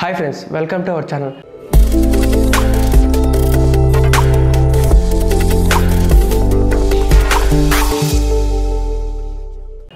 Hi friends, welcome to our channel.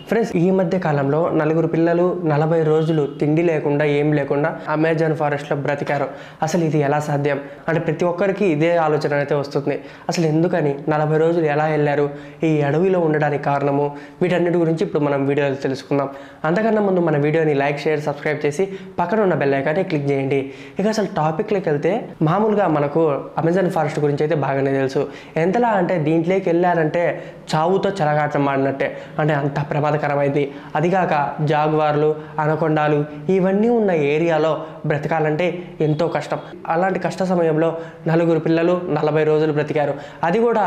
Friends, ఈ మధ్య కాలంలో నలుగురు పిల్లలు 40 రోజులు తిండి లేకుండా ఏం లేకుండా అమెజాన్ ఫారెస్ట్లో బ్రతికారు. అసలు ఇది ఎలా సాధ్యం అంటే ప్రతి ఒక్కరికి ఇదే ఆలోచన అయితే వస్తుంది. అసలు ఎందుకని 40 రోజులు ఎలా వెళ్ళారు, ఈ అడవిలో ఉండడానికి కారణము, వీటన్నిటి గురించి ఇప్పుడు మనం వీడియోలో తెలుసుకుందాం. అంతకన్నా ముందు మన వీడియోని లైక్, షేర్, సబ్స్క్రైబ్ చేసి పక్కన ఉన్న బెల్ ఐకాన్ని క్లిక్ చేయండి. ఇక అసలు టాపిక్లోకి వెళ్తే, మామూలుగా మనకు అమెజాన్ ఫారెస్ట్ గురించి అయితే బాగానే తెలుసు. ఎంతలా అంటే దీంట్లోకి వెళ్ళారంటే చావుతో చెలగాటం ఆడినట్టే, అంటే అంత ప్రమాదకరమైంది. అదిగాక జాగ్వార్లు, అనకొండాలు ఇవన్నీ ఉన్న ఏరియాలో బ్రతకాలంటే ఎంతో కష్టం. అలాంటి కష్ట సమయంలో నలుగురు పిల్లలు 40 రోజులు బ్రతికారు. అది కూడా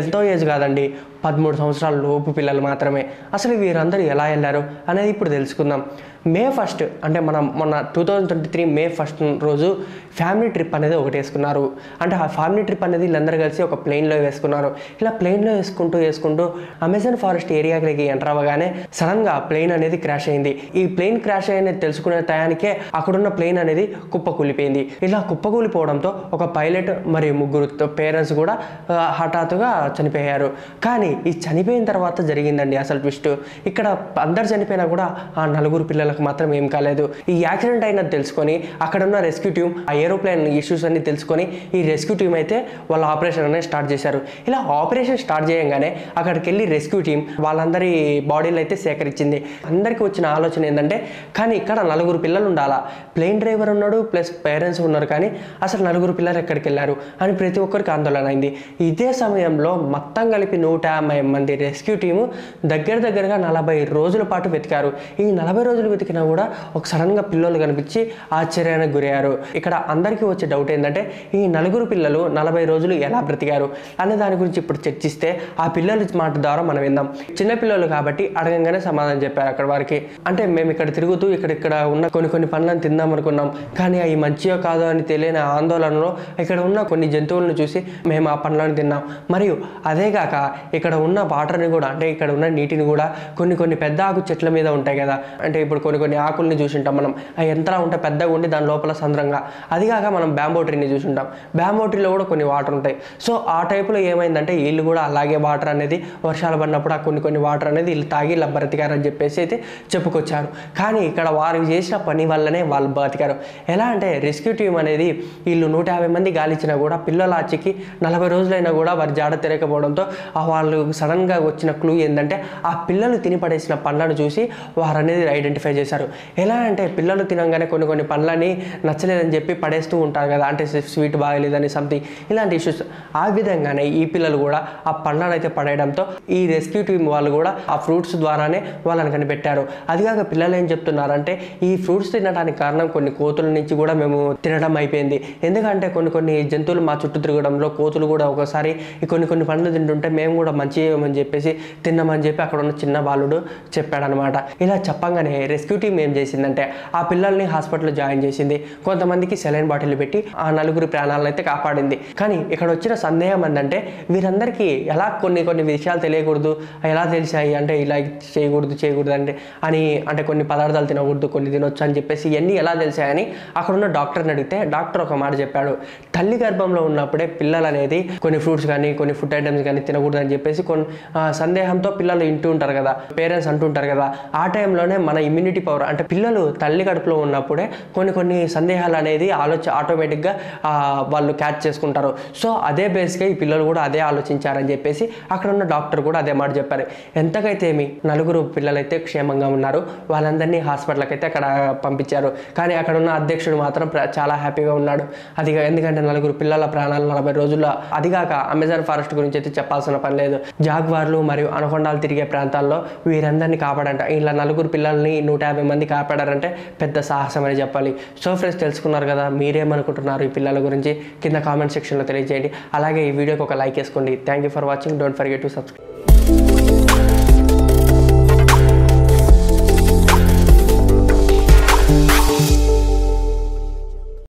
ఎంతో ఏజ్ కాదండి, 13 సంవత్సరాల లోపు పిల్లలు మాత్రమే. అసలు వీరందరూ ఎలా వెళ్ళారు అనేది ఇప్పుడు తెలుసుకుందాం. May 1 అంటే మనం మొన్న 2023 May 1 రోజు ఫ్యామిలీ ట్రిప్ అనేది ఒకటి వేసుకున్నారు. అంటే ఆ ఫ్యామిలీ ట్రిప్ అనేది వీళ్ళందరూ కలిసి ఒక ప్లేన్లో వేసుకున్నారు. ఇలా ప్లేన్లో వేసుకుంటూ అమెజాన్ ఫారెస్ట్ ఏరియాకి ఎంటర్ అవ్వగానే సడన్గా ప్లేన్ అనేది క్రాష్ అయింది. ఈ ప్లేన్ క్రాష్ అయ్యేది తెలుసుకునే టయానికే అక్కడున్న ప్లేన్ అనేది కుప్పకూలిపోయింది. ఇలా కుప్పకూలిపోవడంతో ఒక పైలట్ మరియు ముగ్గురు పేరెంట్స్ కూడా హఠాత్తుగా చనిపోయారు. కానీ ఈ చనిపోయిన తర్వాత జరిగిందండి అసలు ట్విస్ట్. ఇక్కడ అందరు చనిపోయినా కూడా ఆ నలుగురు పిల్లలకు మాత్రం ఏం కాలేదు. ఈ యాక్సిడెంట్ అయినది తెలుసుకొని అక్కడున్న రెస్క్యూ టీమ్ ఆ ఏరోప్లేన్ ఇష్యూస్ అన్ని తెలుసుకొని ఈ రెస్క్యూ టీమ్ అయితే వాళ్ళ ఆపరేషన్ అనేది స్టార్ట్ చేశారు. ఇలా ఆపరేషన్ స్టార్ట్ చేయగానే అక్కడికి వెళ్ళి రెస్క్యూ టీమ్ వాళ్ళందరి బాడీలు అయితే సేకరించింది. అందరికీ వచ్చిన ఆలోచన ఏంటంటే, కానీ ఇక్కడ నలుగురు పిల్లలు ఉండాలా, ప్లేన్ డ్రైవర్ ఉన్నాడు ప్లస్ పేరెంట్స్ ఉన్నారు, కానీ అసలు నలుగురు పిల్లలు ఎక్కడికి వెళ్ళారు అని ప్రతి ఒక్కరికి ఆందోళన అయింది. ఇదే సమయంలో మొత్తం కలిపి 150 మంది రెస్క్యూ టీము దగ్గరగా 40 రోజుల పాటు వెతికారు. ఈ 40 రోజులు వెతికినా కూడా ఒక సడన్గా పిల్లలు కనిపించి ఆశ్చర్యానికి గురయ్యారు. ఇక్కడ అందరికీ వచ్చే డౌట్ ఏంటంటే, ఈ నలుగురు పిల్లలు 40 రోజులు ఎలా బ్రతికారు అనే దాని గురించి ఇప్పుడు చర్చిస్తే ఆ పిల్లల మాట ద్వారా మనం విందాం. చిన్న పిల్లలు కాబట్టి అడగంగానే సమాధానం చెప్పారు అక్కడ వారికి. అంటే మేము ఇక్కడ తిరుగుతూ ఇక్కడ ఉన్న కొన్ని పనులను తిందాం అనుకున్నాం, కానీ అవి మంచియో కాదో అని తెలియని ఆందోళనలో ఇక్కడ ఉన్న కొన్ని జంతువులను చూసి మేము ఆ పనులను తిన్నాం. మరియు అదేగాక ఇక్కడ ఉన్న వాటర్ని కూడా, అంటే ఇక్కడ ఉన్న నీటిని కూడా కొన్ని పెద్ద ఆకు చెట్ల మీద ఉంటాయి కదా, అంటే ఇప్పుడు కొన్ని ఆకుల్ని చూసింటాం మనం, అవి ఎంతలా ఉంటాయి పెద్దగా ఉండి దాని లోపల సంద్రంగా. అదిగాక మనం బ్యాంబో ట్రీని చూసింటాం, బ్యాంబో ట్రీలో కూడా కొన్ని వాటర్ ఉంటాయి. సో ఆ టైపులో ఏమైందంటే వీళ్ళు కూడా అలాగే వాటర్ అనేది వర్షాలు పడినప్పుడు ఆ కొన్ని వాటర్ అనేది వీళ్ళు తాగి ఇలా బ్రతికారని చెప్పేసి అయితే చెప్పుకొచ్చారు. కానీ ఇక్కడ వారు చేసిన పని వల్లనే వాళ్ళు బ్రతికారు. ఎలా అంటే రెస్క్యూ టీం అనేది వీళ్ళు 150 మంది గాలిచ్చినా కూడా పిల్లల ఆచికి 40 రోజులైనా కూడా వారి జాడ తిరగకపోవడంతో వాళ్ళు సడన్గా వచ్చిన క్లూ ఏంటంటే, ఆ పిల్లలు తిని పడేసిన పండ్లను చూసి వారు అనేది ఐడెంటిఫై చేశారు. ఎలా అంటే పిల్లలు తినగానే కొన్ని పండ్లని నచ్చలేదని చెప్పి పడేస్తూ ఉంటారు కదా, అంటే స్వీట్ బాగలేదని సంథింగ్ ఇలాంటి ఇష్యూస్. ఆ విధంగానే ఈ పిల్లలు కూడా ఆ పండ్లను అయితే పడేయడంతో ఈ రెస్క్యూ టీమ్ వాళ్ళు కూడా ఆ ఫ్రూట్స్ ద్వారానే వాళ్ళని కనిపెట్టారు. అదిగాక పిల్లలు ఏం చెప్తున్నారంటే, ఈ ఫ్రూట్స్ తినడానికి కారణం కొన్ని కోతుల నుంచి కూడా మేము తినడం అయిపోయింది. ఎందుకంటే కొన్ని జంతువులు మా చుట్టూ తిరగడంలో కోతులు కూడా ఒకసారి కొన్ని పండ్లు తింటుంటే మేము కూడా మంచిగా చెప్పేసి తిన్నామని చెప్పి అక్కడ ఉన్న చిన్న బాలుడు చెప్పాడనమాట. ఇలా చెప్పంగానే రెస్క్యూ టీమ్ ఏం చేసిందంటే ఆ పిల్లల్ని హాస్పిటల్లో జాయిన్ చేసింది. కొంతమందికి సెలైన్ బాటిల్ పెట్టి ఆ నలుగురు ప్రాణాలను అయితే కాపాడింది. కానీ ఇక్కడ వచ్చిన సందేహం ఏంటంటే, వీరందరికీ ఎలా కొన్ని విషయాలు తెలియకూడదు, ఎలా తెలిసాయి అంటే ఇలా చేయకూడదు అంటే కొన్ని పదార్థాలు తినకూడదు, కొన్ని తినొచ్చు అని చెప్పేసి ఇవన్నీ ఎలా తెలిసాయని అక్కడున్న డాక్టర్ని అడిగితే డాక్టర్ ఒక మాట చెప్పాడు. తల్లి గర్భంలో ఉన్నప్పుడే పిల్లలు అనేది కొన్ని ఫ్రూట్స్ కానీ కొన్ని ఫుడ్ ఐటమ్స్ కానీ తినకూడదు అని చెప్పేసి సందేహంతో పిల్లలు ఇంటూ ఉంటారు కదా, పేరెంట్స్ అంటుంటారు కదా, ఆ టైంలోనే మన ఇమ్యూనిటీ పవర్, అంటే పిల్లలు తల్లి కడుపులో ఉన్నప్పుడే కొన్ని సందేహాలు అనేది ఆటోమేటిక్గా వాళ్ళు క్యాచ్ చేసుకుంటారు. సో అదే బేస్గా ఈ పిల్లలు కూడా అదే ఆలోచించారని చెప్పేసి అక్కడ ఉన్న డాక్టర్ కూడా అదే మాట చెప్పారు. ఎంతకైతే ఏమి నలుగురు పిల్లలైతే క్షేమంగా ఉన్నారు, వాళ్ళందరినీ హాస్పిటల్కి అయితే అక్కడ పంపించారు. కానీ అక్కడ ఉన్న అధ్యక్షుడు మాత్రం చాలా హ్యాపీగా ఉన్నాడు. ఎందుకంటే నలుగురు పిల్లల ప్రాణాలు 40 రోజుల్లో. అదిగాక అమెజాన్ ఫారెస్ట్ గురించి అయితే చెప్పాల్సిన పని లేదు. జాగ్వార్లు మరియు అనకొండాలు తిరిగే ప్రాంతాల్లో వీరందరినీ కాపాడంట. ఇలా నలుగురు పిల్లల్ని 150 మంది కాపాడారంటే పెద్ద సాహసం అని చెప్పాలి. సో ఫ్రెండ్స్, తెలుసుకున్నారు కదా, మీరేమనుకుంటున్నారు ఈ పిల్లల గురించి కింద కామెంట్ సెక్షన్లో తెలియజేయండి. అలాగే ఈ వీడియోకి ఒక లైక్ వేసుకోండి. Thank you for watching. Don't forget to subscribe.